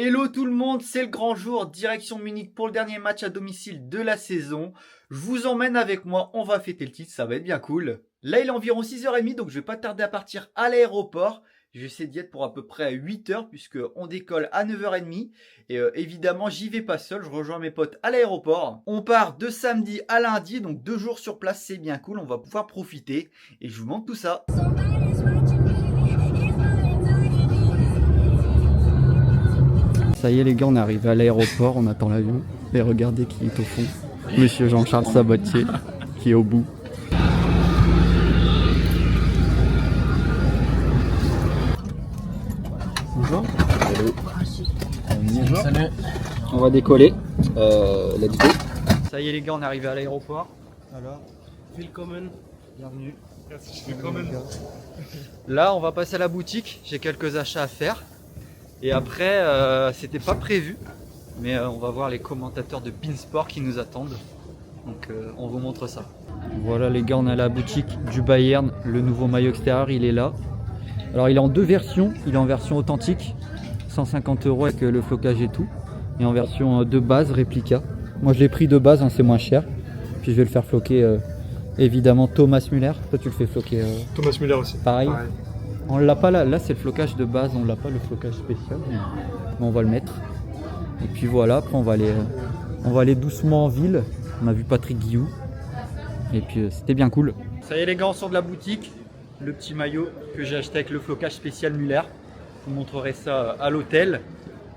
Hello tout le monde, c'est le grand jour, direction Munich pour le dernier match à domicile de la saison. Je vous emmène avec moi, on va fêter le titre, ça va être bien cool. Là il est environ 6h30 donc je vais pas tarder à partir à l'aéroport. Je vais essayer d'y être pour à peu près 8h puisque on décolle à 9h30. Et évidemment j'y vais pas seul, je rejoins mes potes à l'aéroport. On part de samedi à lundi, donc 2 jours sur place, c'est bien cool, on va pouvoir profiter. Et je vous montre tout ça. Ça y est les gars, on est arrivé à l'aéroport, on attend l'avion. Et regardez qui est au fond. Monsieur Jean-Charles Sabotier, qui est au bout. Bonjour. Hello. Bonjour. Salut. On va décoller. Let's go. Ça y est les gars, on est arrivé à l'aéroport. Alors, Willkommen. bienvenue. Merci, willkommen. Là, on va passer à la boutique. J'ai quelques achats à faire. Et après, c'était pas prévu, mais on va voir les commentateurs de Beansport qui nous attendent. Donc on vous montre ça. Voilà les gars, on est à la boutique du Bayern. Le nouveau maillot extérieur, il est là. Alors il est en deux versions. Il est en version authentique, 150 € avec le flocage et tout. Et en version de base, réplica. Moi je l'ai pris de base, hein, c'est moins cher. Puis je vais le faire floquer évidemment Thomas Müller. Toi tu le fais floquer Thomas Müller aussi. Pareil. On l'a pas là, là c'est le flocage de base, on l'a pas le flocage spécial, mais on va le mettre. Et puis voilà, après on va aller doucement en ville. On a vu Patrick Guillou. Et puis c'était bien cool. Ça y est les gars, on sort de la boutique. Le petit maillot que j'ai acheté avec le flocage spécial Müller. Je vous montrerai ça à l'hôtel.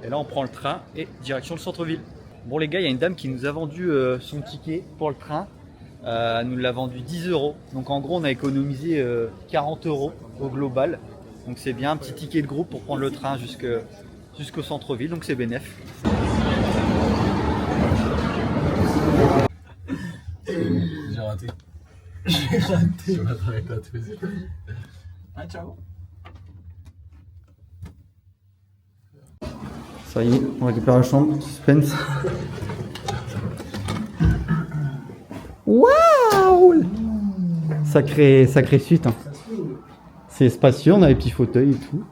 Et là on prend le train et direction le centre-ville. Bon les gars, il y a une dame qui nous a vendu son ticket pour le train. Elle nous l'a vendu 10 €. Donc en gros on a économisé 40 € au global. Donc c'est bien, un petit ticket de groupe pour prendre le train jusqu'au centre-ville. Donc c'est bénef. J'ai raté. J'ai raté. Je vais t'arrêter à tous les états. Ah ciao. Ça y est, on récupère la chambre. Suspense. Waouh! Sacré suite. Hein. C'est spacieux, on a les petits fauteuils et tout.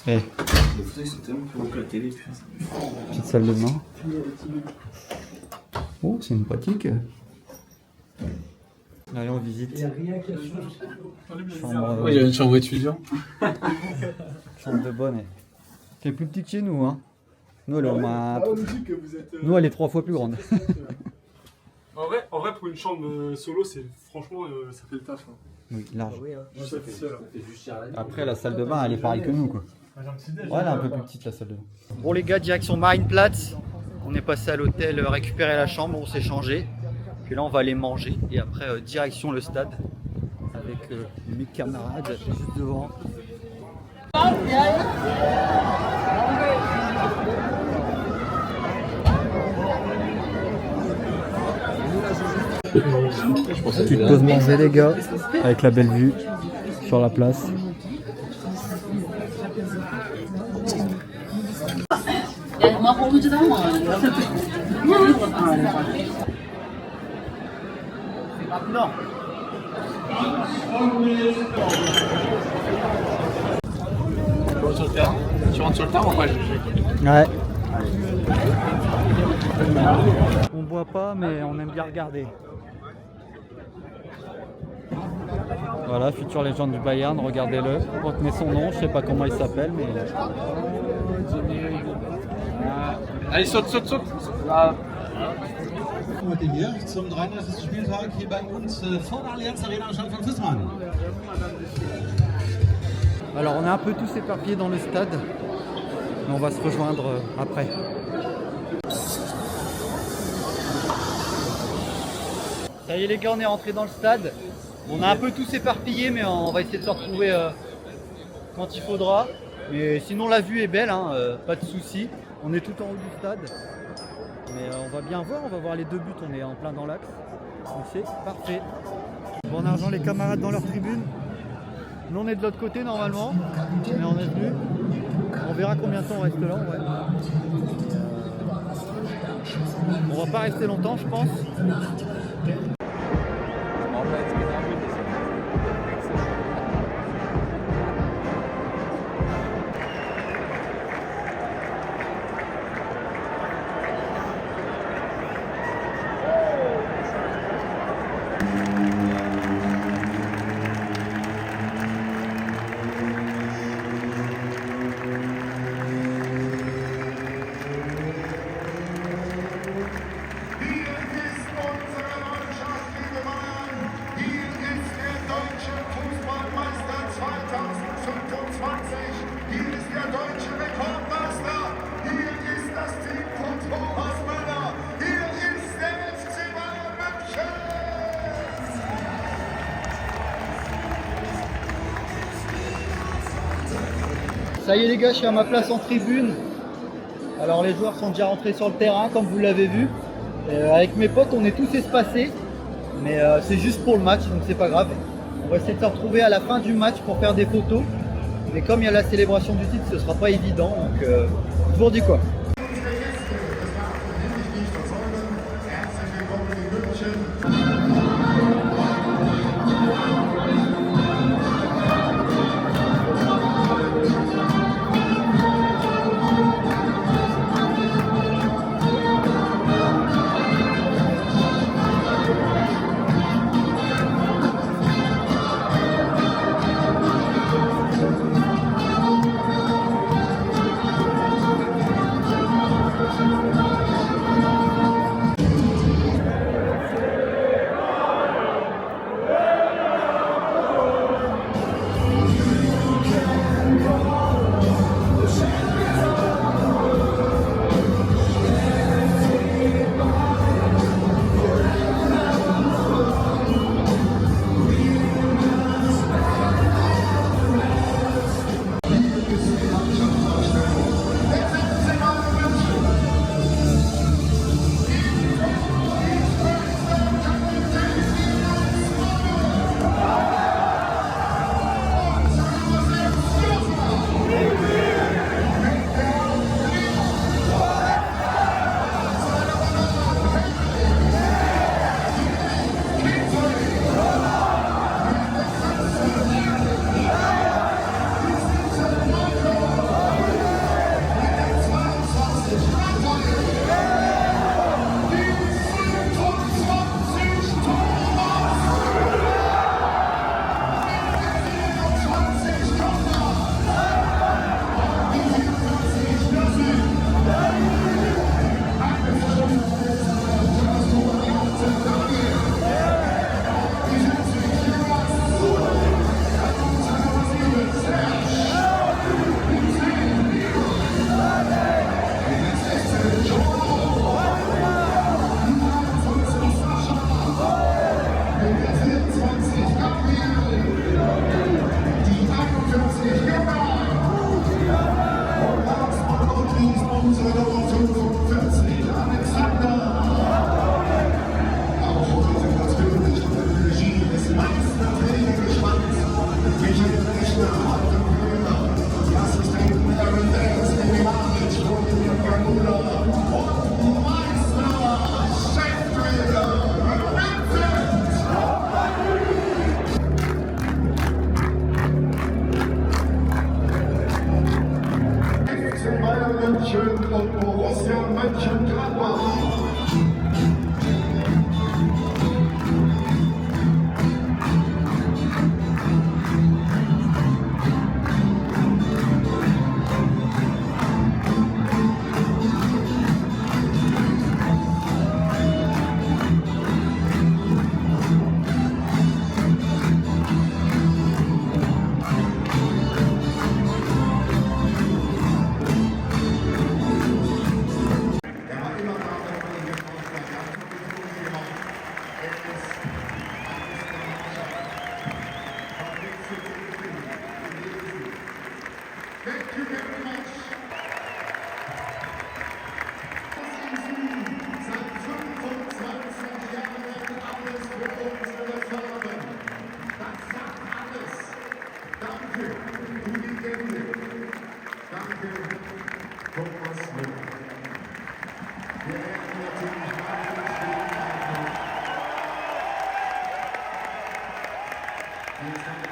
Ouais. Les fauteuils sont tellement plus hauts que la télé. Petite salle de bain. Oh, c'est une pratique. Allez, on visite. Chambre, Il y a une chambre étudiant. chambre de bonne. C'est plus petit que chez nous. Hein. Nous, nous, elle est 3 fois plus grande. En vrai, pour une chambre solo, c'est franchement, ça fait le taf. Hein. Oui, large. Je suis satisfait là. Après, la salle de bain, elle est pareille que nous, quoi. Ouais, elle est un peu plus petite, la salle de bain. Bon, les gars, direction Marienplatz. On est passé à l'hôtel récupérer la chambre, on s'est changé. Puis là, on va aller manger. Et après, direction le stade. Avec mes camarades juste devant. Petite pause manger les gars, avec la belle vue sur la place. Non. Tu rentres sur le terrain ou pas? Ouais. On boit pas mais on aime bien regarder. Voilà, future légende du Bayern, regardez-le. Retenez son nom, je sais pas comment il s'appelle mais... Allez, saute. Heute hier zum 33. Spieltag hier bei uns vor der Allianz Arena am Stand von Fissmann. Alors on est un peu tous éparpillés dans le stade, mais on va se rejoindre après. Ça y est les gars, on est rentrés dans le stade. On a un peu tous éparpillés, mais on va essayer de se retrouver quand il faudra. Mais sinon la vue est belle, hein, pas de soucis. On est tout en haut du stade. Mais on va bien voir, on va voir les 2 buts, on est en plein dans l'axe. Donc c'est parfait. Bon argent les camarades dans leur tribune. Nous on est de l'autre côté normalement, mais on est venu. On verra combien de temps on reste là. Ouais. On va pas rester longtemps je pense. Ça y est les gars, je suis à ma place en tribune. Alors les joueurs sont déjà rentrés sur le terrain comme vous l'avez vu. Avec mes potes on est tous espacés. Mais c'est juste pour le match donc c'est pas grave. On va essayer de se retrouver à la fin du match pour faire des photos. Mais comme il y a la célébration du titre, ce sera pas évident. Donc je vous redis quoi. und Borussia Mönchengladbach. Thank you very much. Seit 25 Jahren alles für unsere Farben. Das sagt alles. Danke, du Legende. Danke, Thomas Müller. Wir werden natürlich weiter stehen. Jetzt haben wir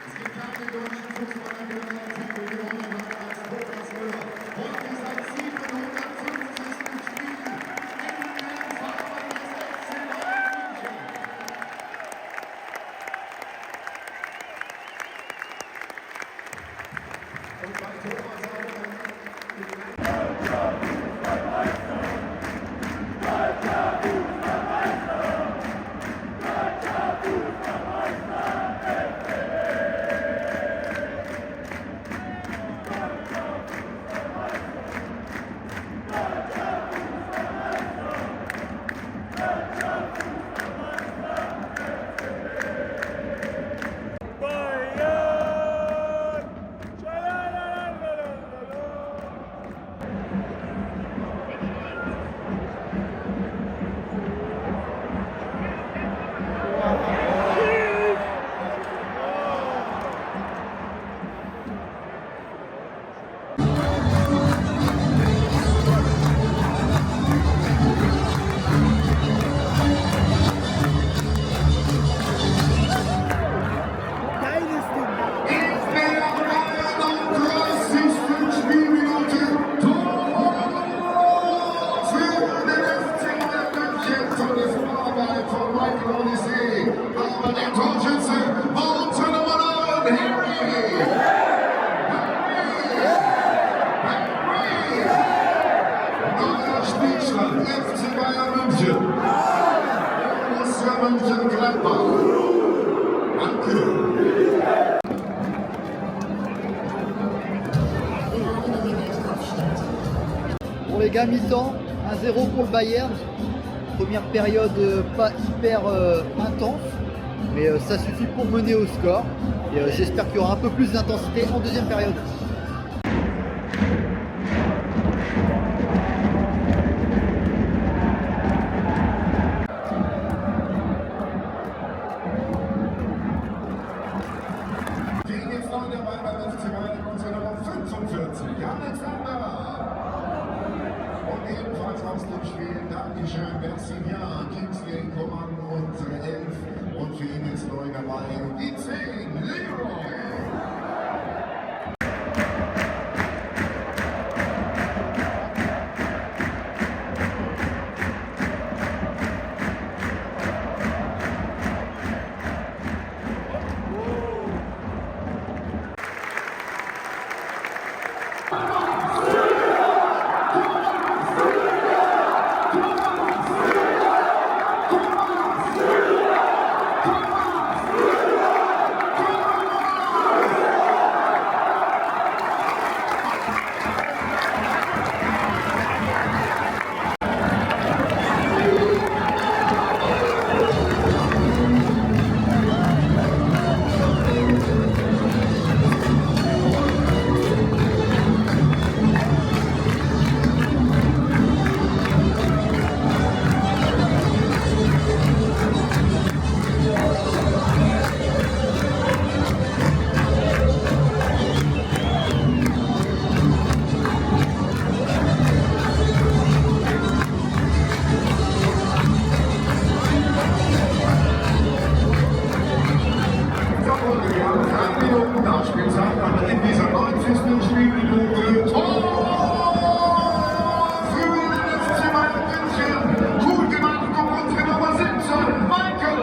es gibt keine deutschen Fußballer, der einen Titel gewonnen hat als Thomas Müller. Heute ist ein 750. Spiel in den Farben des FC Bayern München. Und bei Thomas Lega mi-temps, 1-0 pour le Bayern. Première période pas hyper intense, mais ça suffit pour mener au score. Et j'espère qu'il y aura un peu plus d'intensité en deuxième période. Gegen den Freund dabei bei 50 unsere Nummer 45, Alexander. Und ebenfalls aus dem Spiel, Dankeschön, Bersignan, Kingsley, Coman und 11. Und für ihn jetzt neu dabei, die 10, Leroy. Nachspielzeit, aber in dieser 90. Spielminute Tor für den FC Bayern München. Gut gemacht um unsere Nummer 17, Michael.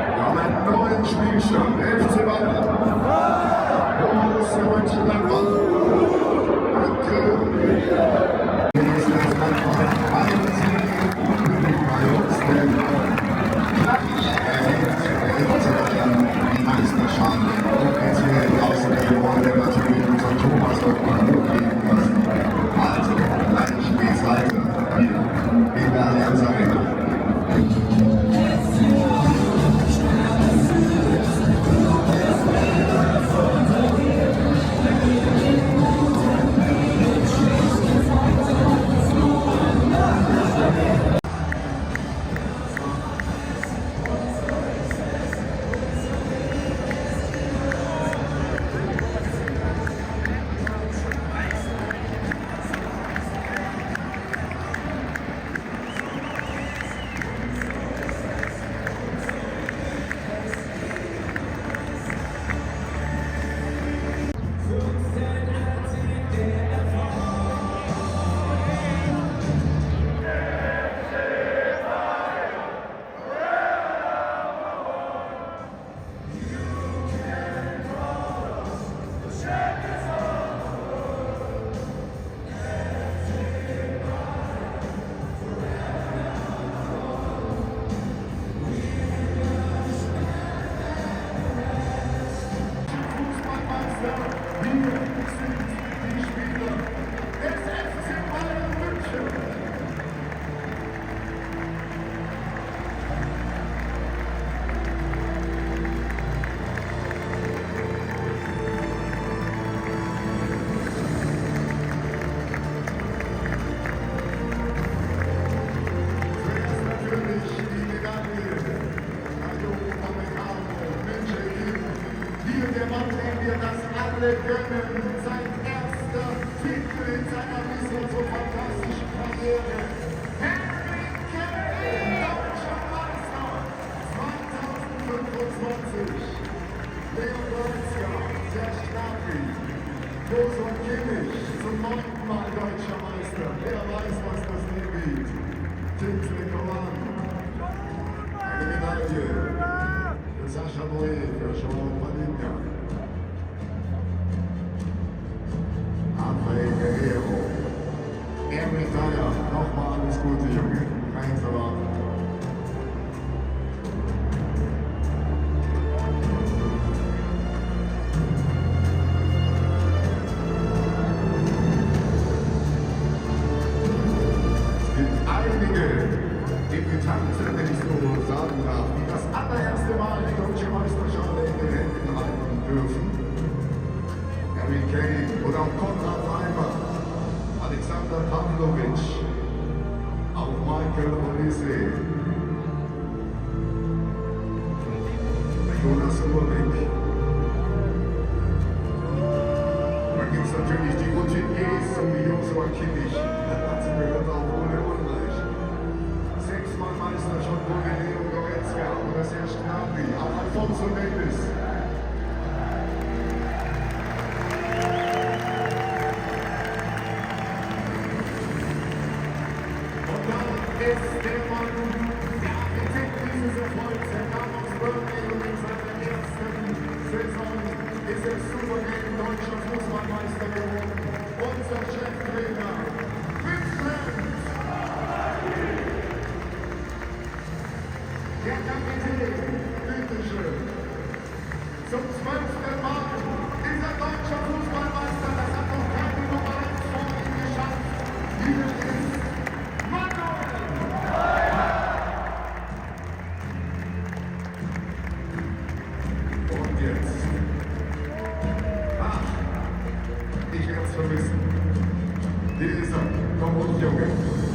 Wir haben einen neuen Spielstand, der FC Bayern. Borussia Mönchengladbach. Die Meisterschaft und erzählt außerdem wollen wir natürlich unseren Thomas noch mal hochgehen lassen. Also, gleich geht's weiter hier in der Allianz Arena. Gönnen, sein erster Titel in seiner bisher so fantastischen Karriere. Harry Kane, deutscher Meister 2025. Leo Goretzka, sehr Gnabry, Bozo Kimmich zum 9. Mal deutscher Meister. Wer weiß, was das Ding gibt. Kingsley Coman, eine Medaille für Sascha Boe, für Joao Palinka. André Guerrero. Emre Dyer, nochmal alles Gute, Junge. Kein Salat. einige Debütanten, wenn ich so sagen darf, die das allererste Mal die deutsche Meisterschaft in den Händen halten dürfen. Harry Kane oder auch Konrad Leimer, Alexander Pavlovic, auch Michael Olise, Jonas Urbeck. Dann gibt es natürlich die Routiniers, so wie Joshua Kimmich. Dazu gehört auch Ole Ulreich. 6-mal Meister schon ohne Leo Goretzka oder Serge Gnabry, auch Alfonso Davies. Und dann ist der Mann, der Architekt dieses Erfolgs, Herr Carlos Burnley, und in seiner ersten Saison ist er souverän deutscher Fußballmeister geworden. Unser Cheftrainer, Vincent. Der Kapitän, bitteschön. Zum 12. Mal ist er deutscher Fußballmeister. Das hat noch keine Nummer 1 vor ihm geschafft. Hier ist Manuel. Und jetzt. Ach, ich werde es vermissen. Dieser, komm hoch, Junge.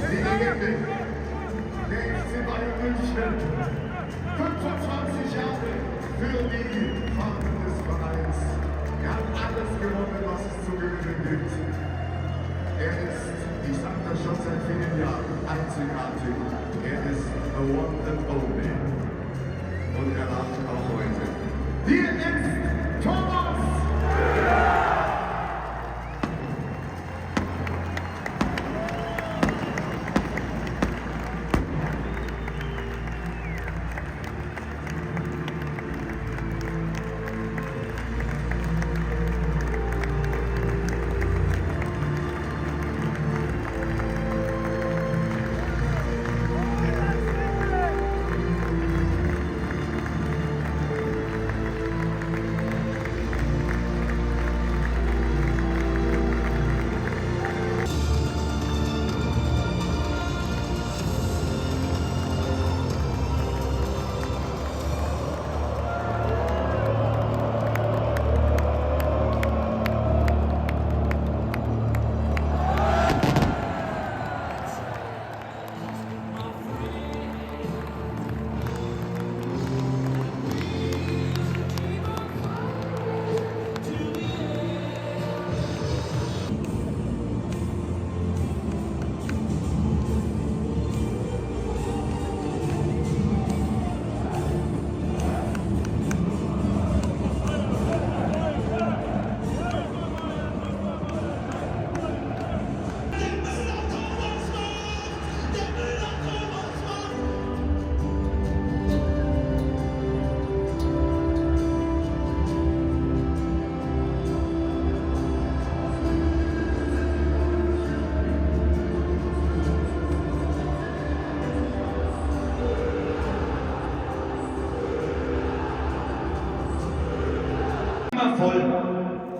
Die Legende. Der FC Bayern München. 25 Jahre für die Farben des Vereins. Er hat alles gewonnen, was es zu gewinnen gibt. Er ist, ich sage das schon seit vielen Jahren, einzigartig. Er ist the one and only. Und er lacht auch heute. Hier ist Thomas!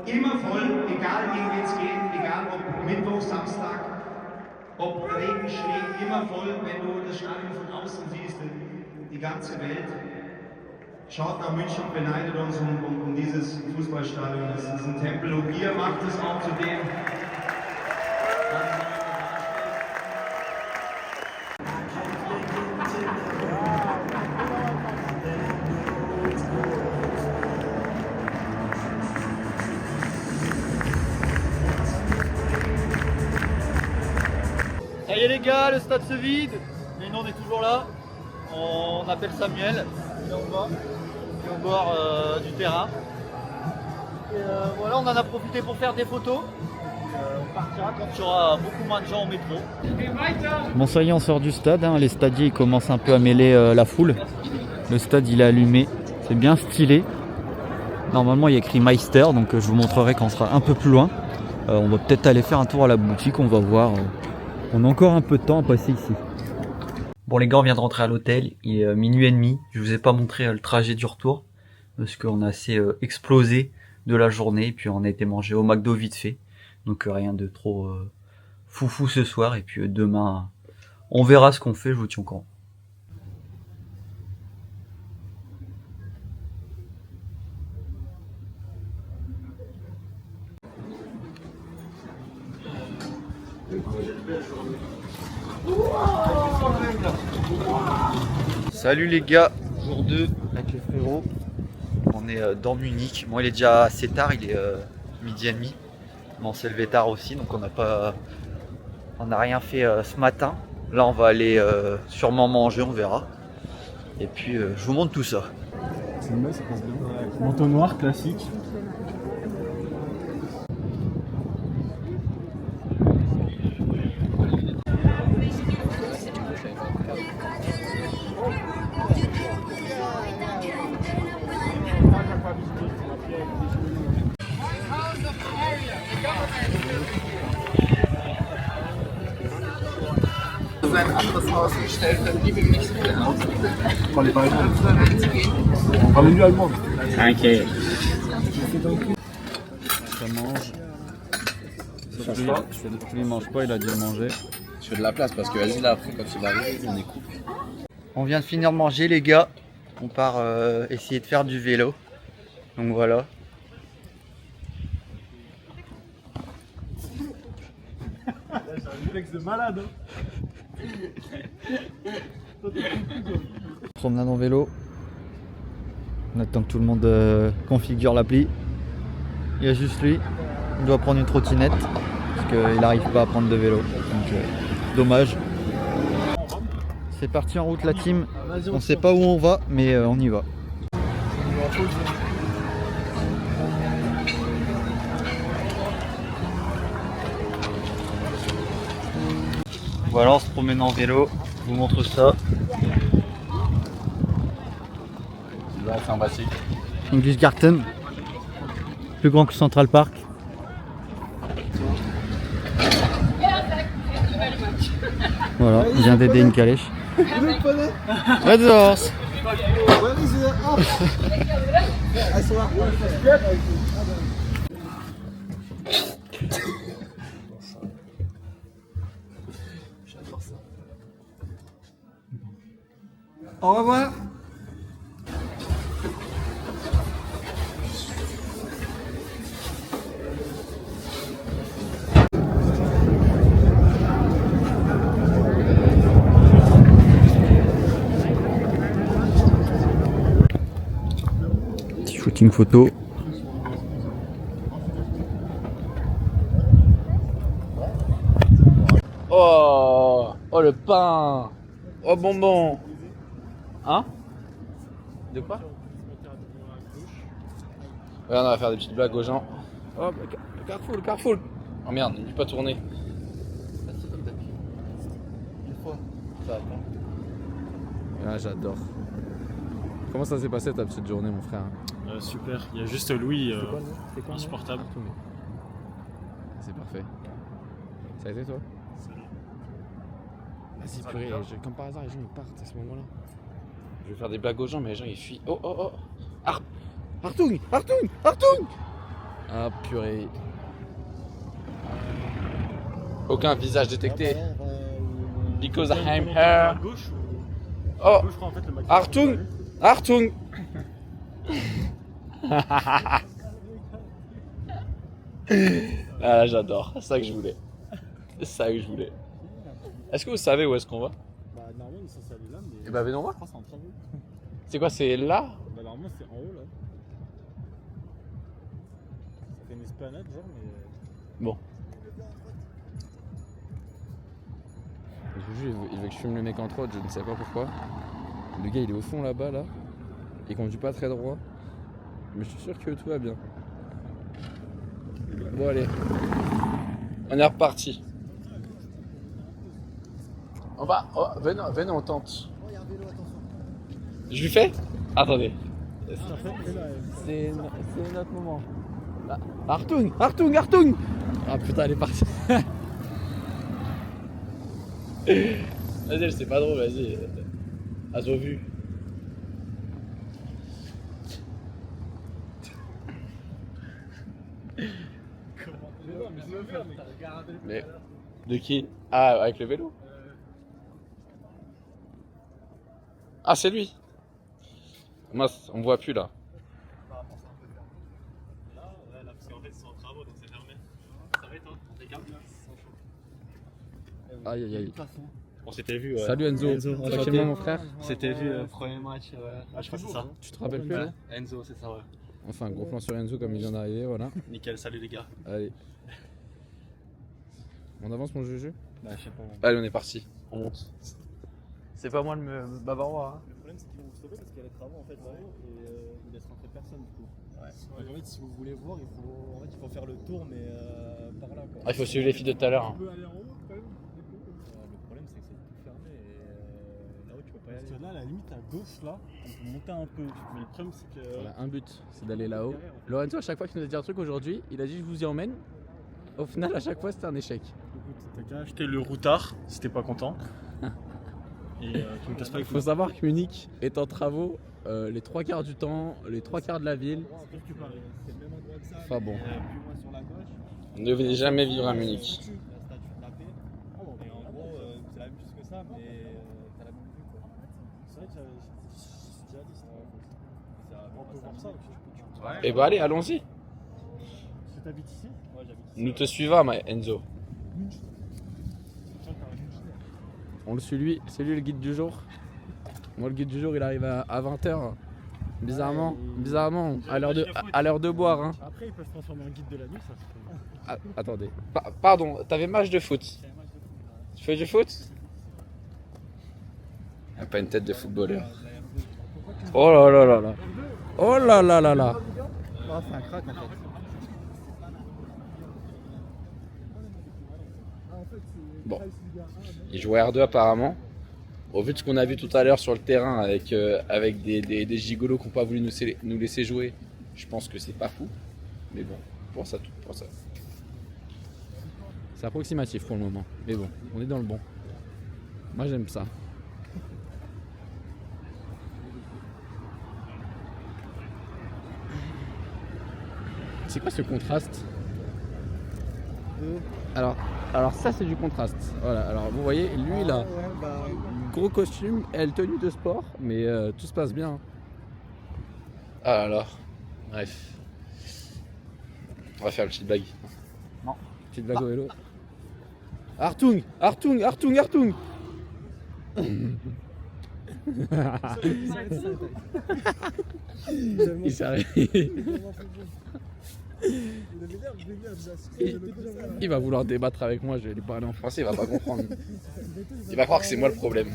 Immer voll, egal gegen wen es geht, egal ob Mittwoch, Samstag, ob Regen, Schnee, immer voll, wenn du das Stadion von außen siehst, die ganze Welt schaut nach München und beneidet uns um dieses Fußballstadion. Es ist ein Tempel und ihr macht es auch zu dem, was es heute Ça y est les gars, le stade se vide, mais nous on est toujours là. On appelle Samuel, et on va au bord du terrain. Et voilà, on en a profité pour faire des photos. On partira quand il y aura beaucoup moins de gens au métro. Bon ça y est, on sort du stade, hein. Les stadiers ils commencent un peu à mêler la foule. Le stade il est allumé, c'est bien stylé. Normalement il y a écrit Meister, donc je vous montrerai quand on sera un peu plus loin. On va peut-être aller faire un tour à la boutique, on va voir. On a encore un peu de temps à passer ici. Bon les gars, on vient de rentrer à l'hôtel, il est minuit et demi. Je vous ai pas montré le trajet du retour parce qu'on a assez explosé de la journée. Et puis on a été manger au McDo vite fait. Donc rien de trop foufou ce soir. Et puis demain On verra ce qu'on fait, je vous tiens au courant. Salut les gars, jour 2 avec les frérots. On est dans Munich. Bon, il est déjà assez tard, il est midi et demi. Bon, on s'est levé tard aussi, donc on n'a rien fait ce matin. Là, on va aller sûrement manger, on verra. Et puis, je vous montre tout ça. C'est une ça passe bien. Manteau noir classique. Sein anderes Haus gestellt hat, die wir nicht mehr Parlez pas allemand. On parle mieux allemand. Ok. Ça mange. Lui, il mange pas, il a déjà mangé. Je fais de la place parce que vas-y là après quand il va arriver, on est coupé. On vient de finir de manger les gars. On part essayer de faire du vélo. Donc voilà. J'ai un réflexe de malade. Promenade en vélo. On attend que tout le monde configure l'appli. Il y a juste lui. Il doit prendre une trottinette parce qu'il n'arrive pas à prendre de vélo. Donc dommage. C'est parti en route la team. On sait pas où on va mais on y va. Voilà, on se promène en vélo. Je vous montre ça. Là c'est un basique. English Garten, plus grand que Central Park. Voilà, il vient d'aider une calèche. Red horse. J'adore ça. Au revoir. Petit shooting photo. Oh, oh le pain. Oh bonbon. Hein? De quoi? Regarde, on va faire des petites blagues aux gens. Oh, Carrefour, Carrefour. Oh merde, n'oublie pas tourner. Ah, j'adore. Comment ça s'est passé ta petite journée, mon frère? Super, il y a juste Louis, insupportable. C'est parfait. Ça a été toi? Vas-y, purée, comme par hasard, les gens ils partent à ce moment-là. Je vais faire des blagues aux gens, mais les gens ils fuient. Oh oh oh! Hartung! Hartung! Hartung! Ah purée. Aucun visage détecté. Because I'm here. Oh! Hartung! Hartung! Ah j'adore, c'est ça que je voulais. C'est ça que je voulais. Est-ce que vous savez où est-ce qu'on va? Bah normalement ils sont allés là mais... Eh bah venons voir. Je crois que c'est en travaux. C'est quoi, c'est là? Bah normalement c'est en haut là. Ça fait une esplanade genre mais... Bon. Je vous jure, il veut que je fume le mec en trotte, je ne sais pas pourquoi. Le gars il est au fond là-bas là. Il conduit pas très droit. Mais je suis sûr que tout va bien. Bon allez. On est reparti. On va. Oh, venez on tente. Je lui fais? Attendez. C'est notre moment. Là. Hartung! Hartung! Hartung! Ah putain elle est partie. Vas-y, c'est pas drôle, vas-y. À toi vu. Mais de qui? Ah, avec le vélo? Ah, c'est lui. Moi, on voit plus là. Aïe aïe aïe. On s'était vu. Ouais. Salut Enzo. enchanté. Tranquillement mon frère. On s'était vu premier match. Je crois que c'est ça. Tu te rappelles plus là? Enzo, c'est ça, ouais. Enfin, un gros plan sur Enzo comme il vient d'arriver, voilà. Nickel, salut les gars. Allez. On avance mon Juju? Bah, je sais pas. Allez, on est parti. On monte. C'est pas moi le bavarois. Le problème, c'est qu'ils vont vous stopper parce qu'il y a les travaux en fait là-haut et ils laissent rentrer personne du coup. Ouais. Donc en fait, si vous voulez voir, il faut faire le tour, mais par là quoi. Ah, il faut suivre les filles de tout à l'heure. On peut aller en haut quand même. Le problème, c'est que c'est tout fermé et là-haut, tu peux pas y aller. Parce que là, à la limite, à gauche, là, on peut monter un peu. Mais le problème, c'est que. Voilà, un but, c'est d'aller là-haut. Lorenzo, à chaque fois qu'il nous a dit un truc aujourd'hui, il a dit je vous y emmène. Au final, à chaque fois, c'était un échec. Écoute, t'as qu'à acheter le routard si t'es pas content. Et tu me casses pas les Il faut savoir que Munich est en travaux les 3 quarts du temps, les 3 quarts de la ville. C'est pire que Paris. C'est le même endroit que ça. Enfin bon. Plus loin sur la gauche. Ne venez jamais vivre à Munich. La statue de la paix. Et en gros, c'est la même chose que ça, mais t'as la même vue quoi. C'est vrai que c'est djihadiste. On peut voir ça aussi. Et bah allez, allons-y. Est-ce que t'habites ici? Ouais, j'habite ici. Nous te suivons, Enzo. Tiens, t'as un Munich. On le suit lui, c'est lui le guide du jour. Moi le guide du jour il arrive à 20h. Bizarrement, à l'heure de boire. Hein. Après, ils peuvent se transformer en guide de la nuit, ça se fait. Ah, attendez. Pardon, t'avais match de foot. Tu fais du foot? Il a pas une tête de footballeur. Oh là là là là. Oh là là là là. C'est un crack en fait. Bon. Il jouait R2 apparemment. Au vu de ce qu'on a vu tout à l'heure sur le terrain avec des gigolos qui n'ont pas voulu nous laisser jouer, je pense que c'est pas fou. Mais bon, pour ça. C'est approximatif pour le moment. Mais bon, on est dans le bon. Moi j'aime ça. C'est quoi ce contraste? Alors ça c'est du contraste. Voilà, alors vous voyez, lui là, gros costume, elle tenue de sport, mais tout se passe bien. Ah alors, bref. On va faire une petite blague. Non. Petite blague au vélo. Artung. Il s'est arrêté. Il va vouloir débattre avec moi, je vais lui parler en français, il va pas comprendre. Il va croire que c'est moi le problème.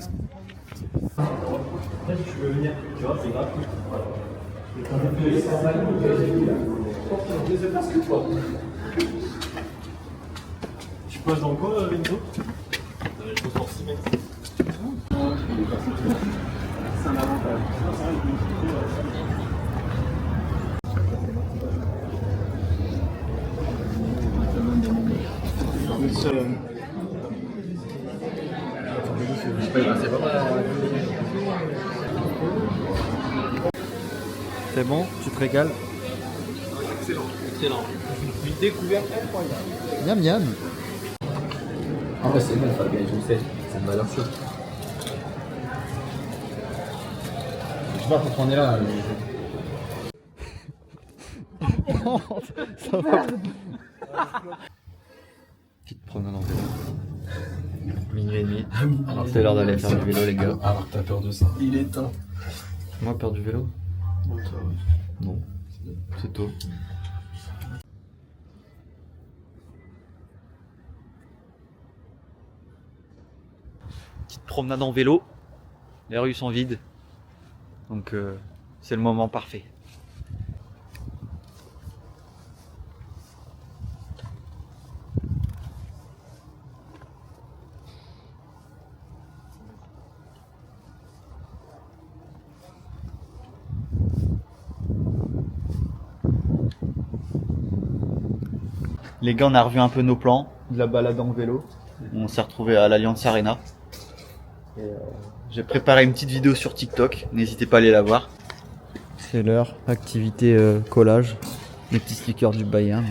Tu passes dans quoi, Enzo? Je peux forcer, mec. C'est un avantage. C'est bon, tu te régales. Excellent. Une découverte incroyable. Miam miam. En vrai c'est bon Fabien, je le sais, c'est une valeur sûre. Je sais pas pourquoi on est là. Ça va. Petite promenade en vélo. Minuit et demi. Alors c'est l'heure d'aller faire du vélo les gars. Alors t'as peur de ça? Il est temps. Moi peur du vélo? Non. C'est tôt. Petite promenade en vélo. Les rues sont vides. Donc c'est le moment parfait. Les gars, on a revu un peu nos plans de la balade en vélo. On s'est retrouvé à l'Alliance Arena. J'ai préparé une petite vidéo sur TikTok, n'hésitez pas à aller la voir. C'est l'heure, activité collage, les petits stickers du Bayern.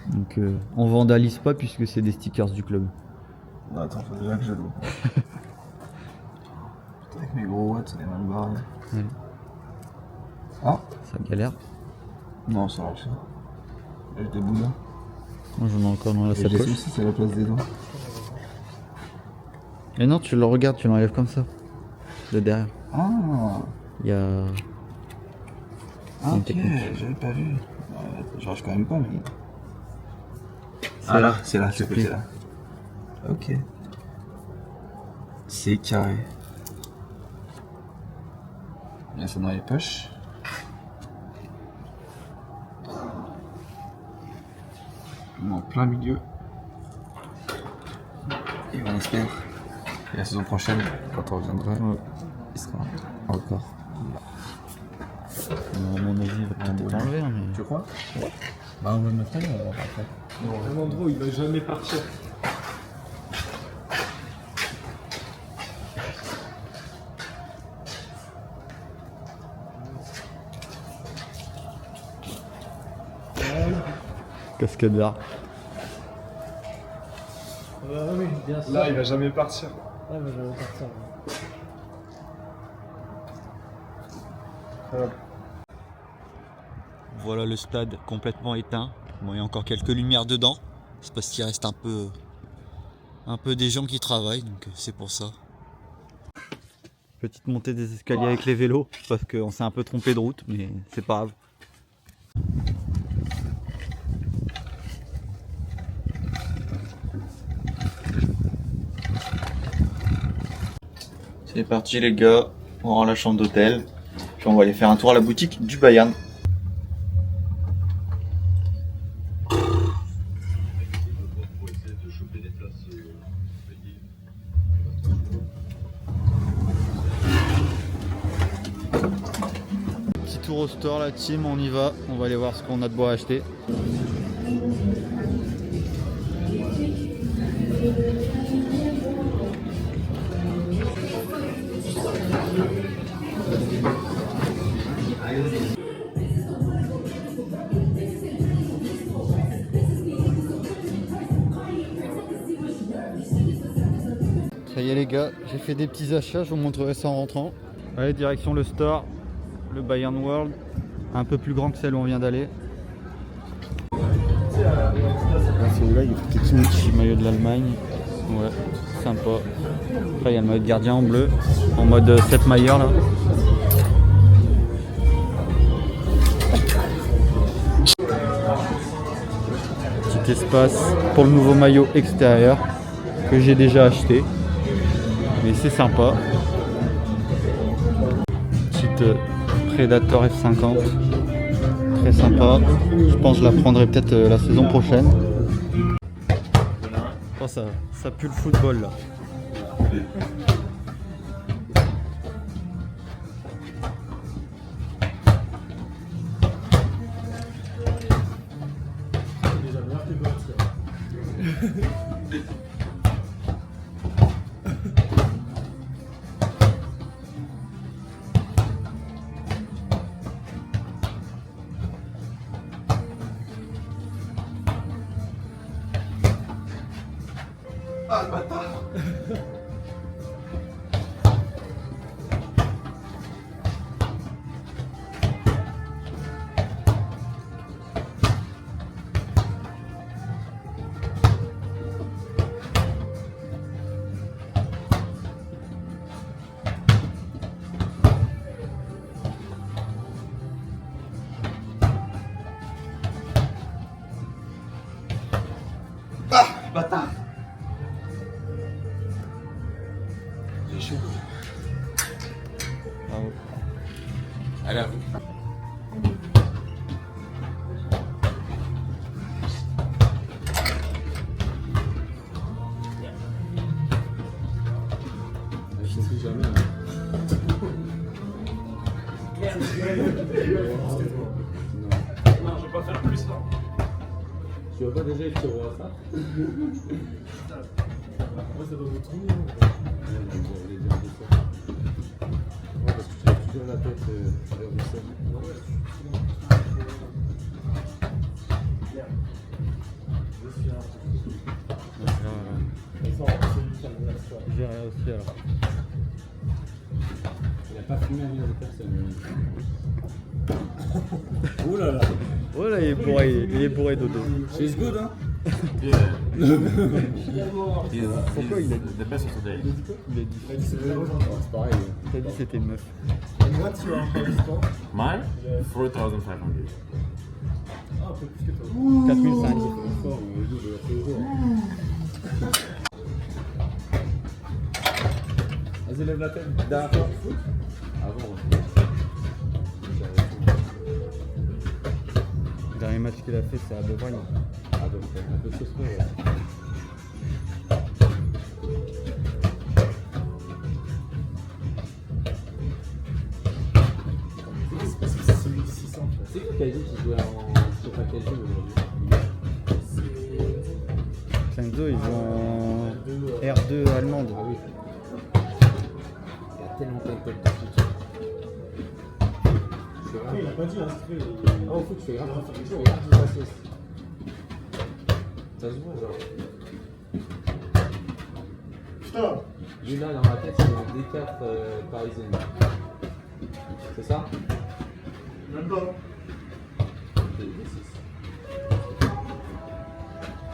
Donc on vandalise pas puisque c'est des stickers du club. Attends, faut déjà que je l'ouvre. mes gros watts, ça est mal barré. Ouais. Ah, Ça galère. non, ça marche. J'ai des boudins. Moi j'en ai encore dans la Et j'ai sacoche. aussi, c'est la place des dents. Et non, tu le regardes, tu l'enlèves comme ça. De derrière. Ah, Il y a. ah une ok, technique. j'avais pas vu. J'arrive quand même pas, mais. C'est Ah là. là, c'est là, ce plie. côté-là. Ok. C'est carré. On met ça dans les poches. On est en plein milieu. Et on espère. Et la saison prochaine, quand on reviendra, il sera encore. À mon avis, il va peut-être être enlevé. Hein, mais... Tu crois? Bah on va le mettre là, on va voir après. Un endroit où il va jamais partir. Cascadeur. Oui, bien sûr. Là, il va jamais partir. Ouais, mais j'allais faire ça. Voilà le stade complètement éteint. Bon, il y a encore quelques lumières dedans. C'est parce qu'il reste un peu des gens qui travaillent, donc c'est pour ça. Petite montée des escaliers avec les vélos, parce qu'on s'est un peu trompé de route, mais c'est pas grave. C'est parti les gars, on rend la chambre d'hôtel, puis on va aller faire un tour à la boutique du Bayern. Petit tour au store la team, on y va, on va aller voir ce qu'on a de beau à acheter. Ça y est les gars, j'ai fait des petits achats, je vous montrerai ça en rentrant. Allez, direction le store, le Bayern World, un peu plus grand que celle où on vient d'aller. Celui-là il est petit maillot de l'Allemagne, ouais, sympa. Après il y a le maillot de gardien en bleu, en mode 7 mailleur là. Petit espace pour le nouveau maillot extérieur que j'ai déjà acheté. Mais c'est sympa. Petite Predator F50. Très sympa. Je pense que je la prendrai peut-être la saison prochaine. Oh, ça pue le football là. Bâtard! J'ai chaud. Bravo. Allez, à vous. Non, je vais pas faire plus ça. Tu vois pas déjà que tu vois ça? Moi, ça doit être trop mignon. Parce que tu as toujours la tête vers le sol. J'ai rien aussi alors. pas fumé un million de personnes. Ouh là là. Oh là, il est bourré dodo. She's good, hein? Pourquoi il a dit The best of the day. Il a dit C'est pareil. T'as dit c'était une meuf. And what's your sport? Mine? 4,500. Ah, un peu plus que toi. 4500. Vas-y, lève la tête. Dernière fois. Avant. Le dernier match qu'il a fait, c'est à Bevrine. Ah, donc, un peu de choses près, ouais. C'est qui a dit qu'il jouait en. Je sais pas quel jeu aujourd'hui. Clenzo, ils ont R2 allemande. Ah oui. Il y a tellement de têtes de foot. C'est Après, il a pas dit inscrit. Ah, au foot, je fais grave du passé. Ça se voit, genre. Putain. Lui là, dans la tête, c'est une D4 parisienne. C'est ça? Même pas.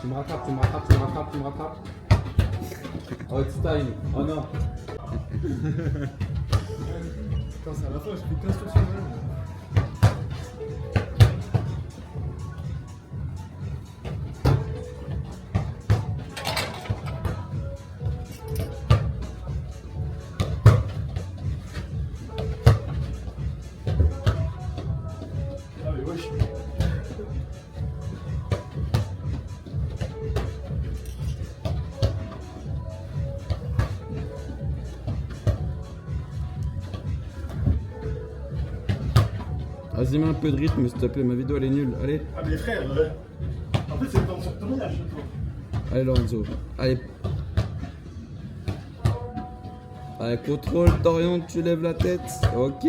Tu me rattrapes, tu me rattrapes, tu me rattrapes, tu me rattrapes. Oh, it's time. Oh non. Quand c'est à la fin, j'ai fait 15 tours sur le même. Ah mais wesh. Vas-y, mets un peu de rythme, s'il te plaît, ma vidéo elle est nulle. Allez, Ah mais frère, en fait c'est dans son tournage à chaque fois. allez Lorenzo. Allez. Allez, contrôle, t'orientes, tu lèves la tête. Ok.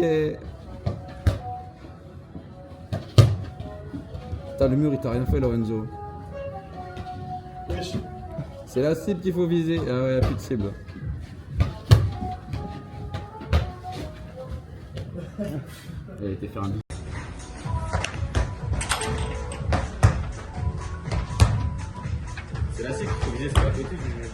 Putain, le mur il t'a rien fait, Lorenzo. Wesh. C'est la cible qu'il faut viser. Ah ouais, y'a plus de cible. Elle a été faire un. C'est la cible qu'il faut viser, c'est la côté du mur.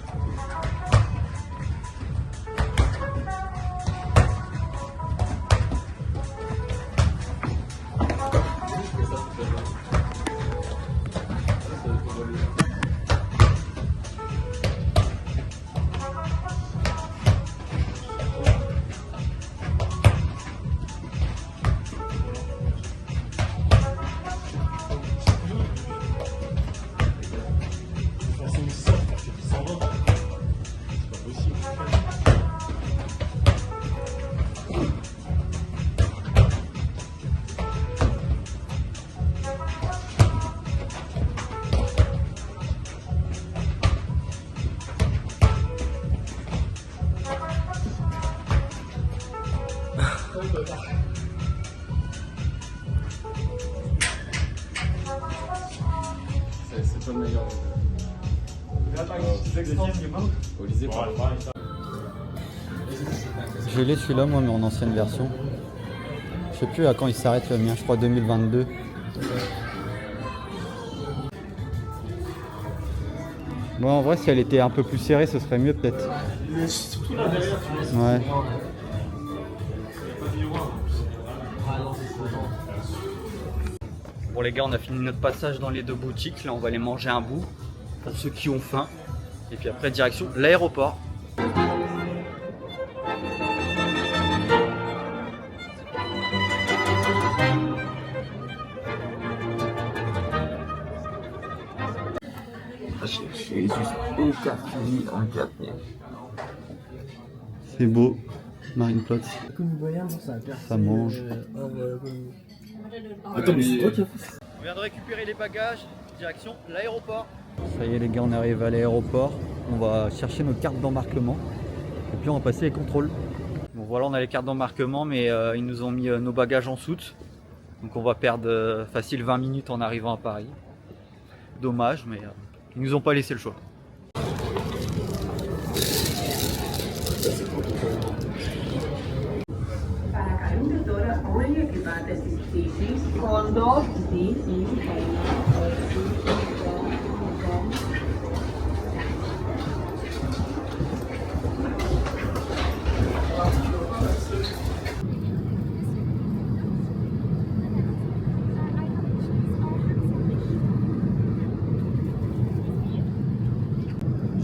C'est pas le meilleur. Au lycée, Je l'ai celui-là, moi, mais en ancienne version. Je sais plus à quand il s'arrête le mien, je crois 2022. Bon, en vrai, si elle était un peu plus serrée, ce serait mieux peut-être. Mais surtout là derrière, tu vois. Ouais. Bon les gars, on a fini notre passage dans les deux boutiques. Là, on va aller manger un bout pour ceux qui ont faim. Et puis après, direction l'aéroport. C'est beau, Marienplatz. Ça mange. Attends, mais c'est toi qui as fait ça. On vient de récupérer les bagages, direction l'aéroport. Ça y est les gars, on arrive à l'aéroport. On va chercher nos cartes d'embarquement. Et puis on va passer les contrôles. Bon voilà, on a les cartes d'embarquement, mais ils nous ont mis nos bagages en soute. Donc on va perdre facile 20 minutes en arrivant à Paris. Dommage, mais ils nous ont pas laissé le choix. vendedora olha que bate esses peixes. Quando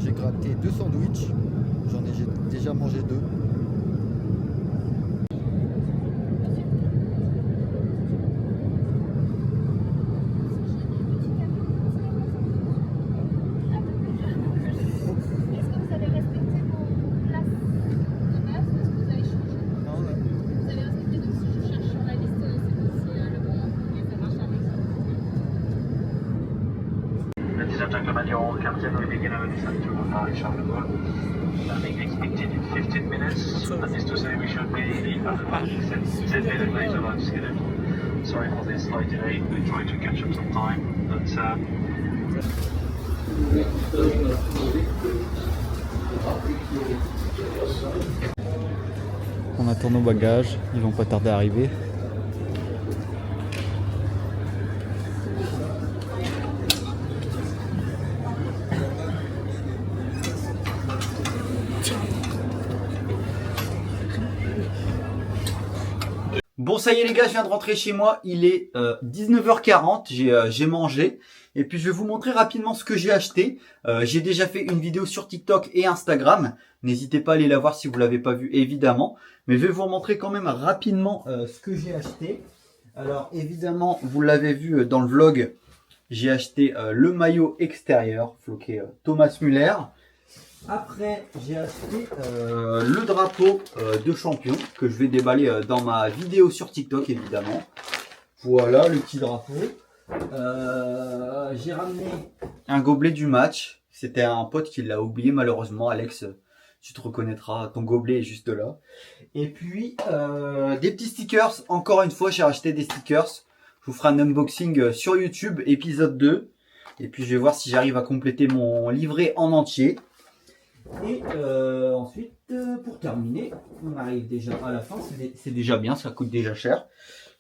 J'ai gratté 2 sandwichs, j'en ai déjà mangé 2. Ladies and gentlemen, your captain will begin our descent to Paris Charles de Gaulle. Landing expected in 15 minutes. That is to say, we should be at about 10 minutes later than scheduled. Sorry for this slight delay. We try to catch up some time, but On attend nos bagages, ils vont pas tarder à arriver. Bon, ça y est les gars, je viens de rentrer chez moi, il est 19h40, j'ai mangé, et puis je vais vous montrer rapidement ce que j'ai acheté. J'ai déjà fait une vidéo sur TikTok et Instagram, n'hésitez pas à aller la voir si vous l'avez pas vue évidemment, mais je vais vous montrer quand même rapidement ce que j'ai acheté. Alors évidemment, vous l'avez vu dans le vlog, j'ai acheté le maillot extérieur, floqué Thomas Müller. Après, j'ai acheté le drapeau de champion que je vais déballer dans ma vidéo sur TikTok évidemment. Voilà le petit drapeau. J'ai ramené un gobelet du match. C'était un pote qui l'a oublié malheureusement. Alex, tu te reconnaîtras, ton gobelet est juste là. Et puis des petits stickers. Encore une fois, j'ai acheté des stickers. Je vous ferai un unboxing sur YouTube, épisode 2. Et puis je vais voir si j'arrive à compléter mon livret en entier. Et ensuite, pour terminer, on arrive déjà à la fin, c'est déjà bien, ça coûte déjà cher.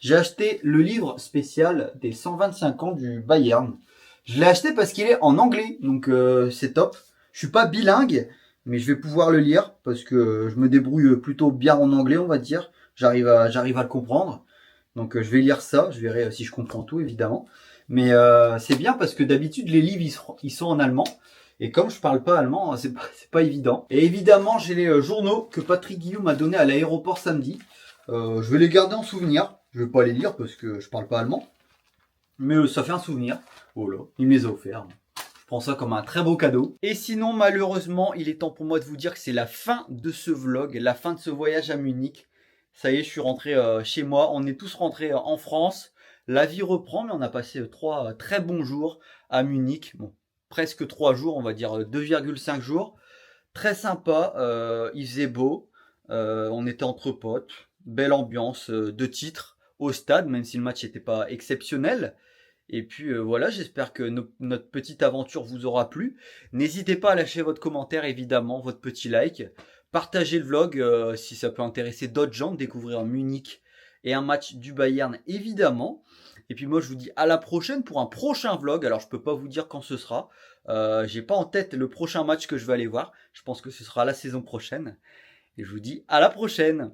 J'ai acheté le livre spécial des 125 ans du Bayern. Je l'ai acheté parce qu'il est en anglais, donc c'est top. Je suis pas bilingue, mais je vais pouvoir le lire parce que je me débrouille plutôt bien en anglais, on va dire. J'arrive à le comprendre. Donc je vais lire ça, je verrai si je comprends tout évidemment. Mais c'est bien parce que d'habitude les livres ils sont en allemand. Et comme je parle pas allemand, c'est pas évident. Et évidemment, j'ai les journaux que Patrick Guillaume m'a donné à l'aéroport samedi. Je vais les garder en souvenir. Je vais pas les lire parce que je parle pas allemand. Mais ça fait un souvenir. Voilà, il me les a offerts. Je prends ça comme un très beau cadeau. Et sinon, malheureusement, il est temps pour moi de vous dire que c'est la fin de ce vlog, la fin de ce voyage à Munich. Ça y est, je suis rentré chez moi. On est tous rentrés en France. La vie reprend, mais on a passé 3 très bons jours à Munich. Bon. Presque 3 jours, on va dire 2,5 jours. Très sympa, il faisait beau, on était entre potes, belle ambiance de titre au stade, même si le match n'était pas exceptionnel. Et puis voilà, j'espère que notre petite aventure vous aura plu. N'hésitez pas à lâcher votre commentaire, évidemment, votre petit like. Partagez le vlog si ça peut intéresser d'autres gens de découvrir Munich et un match du Bayern, évidemment. Et puis moi je vous dis à la prochaine pour un prochain vlog. Alors je peux pas vous dire quand ce sera. J'ai pas en tête le prochain match que je vais aller voir. Je pense que ce sera la saison prochaine. Et je vous dis à la prochaine.